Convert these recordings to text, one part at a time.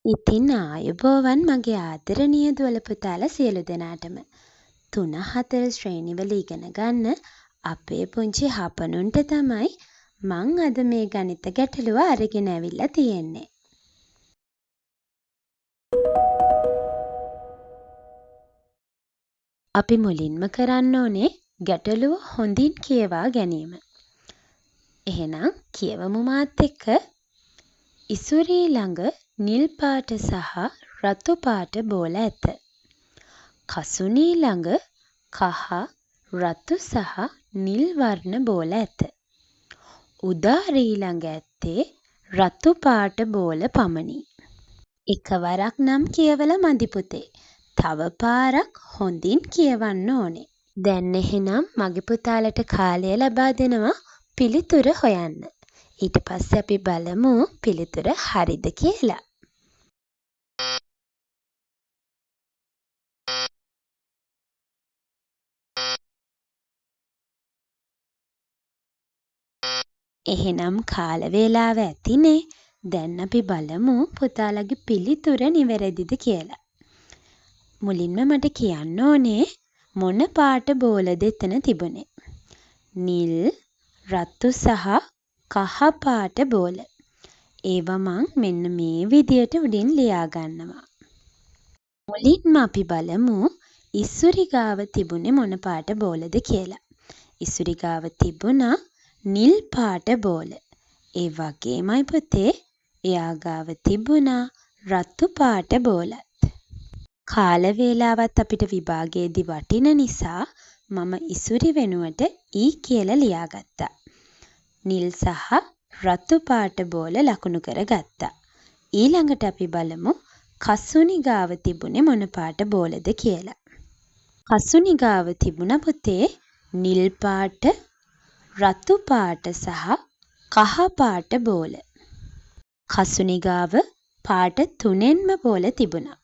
ඉතින් ආයුබෝවන් මගේ ආදරණීය දුවල පුතාලා සියලු දෙනාටම. 3-4 ශ්‍රේණිවල ඉගෙන ගන්න අපේ පුංචි හපනුන්ට තමයි මං අද මේ ගණිත ගැටලුව අරගෙන ඇවිල්ලා තියෙන්නේ. අපි මුලින්ම කරන්න ඕනේ ගැටලුව හොඳින් කියවා ගැනීම. එහෙනම් කියවමු මාත් එක්ක. ඉසුරී ළඟ නිල් පාට සහ රතු පාට බෝල ඇත. කසුනී ළඟ කහ, රතු සහ නිල් වර්ණ බෝල ඇත. උදාරී ළඟ ඇත්තේ රතු පාට බෝල පමණි. එකවරක් නම් කියවලා මදි පුතේ. තව පාරක් හොඳින් කියවන්න ඕනේ. දැන් එහෙනම් මගේ පුතාලට කාලය ලබා දෙනවා පිළිතුර හොයන්න. ඊට පස්සේ අපි බලමු පිළිතුර හරිද කියලා. එහෙනම් කාල වේලාව ඇතිනේ. දැන් අපි බලමු පුතාලගේ පිළිතුර නිවැරදිද කියලා. මුලින්ම මට කියන්න ඕනේ මොන පාට බෝලද එතන තිබුණේ. නිල්, රතු සහ කහ පාට බෝල. ඒවා මං මෙන්න මේ විදියට උඩින් ලියා ගන්නවා. මුලින්ම අපි බලමු ඉසුරි ගාව තිබුණේ මොන පාට බෝලද කියලා. ඉසුරි ගාව තිබුණා නිල් පාට බෝල. ඒ වගේමයි පුතේ එයා ගාව තිබුණා රතු පාට බෝලත්. කාල වේලාවත් අපිට විභාගයේදී වටින නිසා මම ඉසුරි වෙනුවට ඊ කියලා ලියාගත්තා. නිල් සහ රතු පාට බෝල ලකුණු කරගත්තා. ඊළඟට අපි බලමු කසුනි ගාව තිබුණේ මොන පාට බෝලද කියලා. කසුනි ගාව තිබුණ පුතේ නිල් පාට, රතු පාට සහ කහ පාට බෝල. කසුනි ගාව පාට 3න්ම බෝල තිබුණා.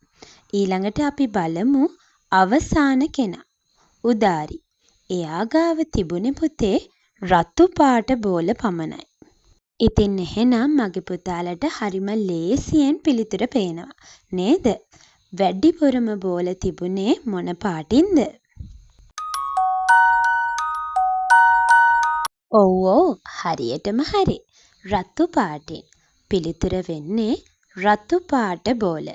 ඊළඟට අපි බලමු අවසාන කෙනා උදාරි. එයා ගාව තිබුණේ පුතේ රතු පාට බෝල පමණයි. ඉතින් එහෙනම් මගේ පුතාලට හරිම ලේසියෙන් පිළිතුර පේනවා නේද? වැඩිපුරම බෝල තිබුණේ මොන පාටින්ද? ඔව් හරියටම හරි. රතු පාටින්. පිළිතුර වෙන්නේ රතු පාට බෝල.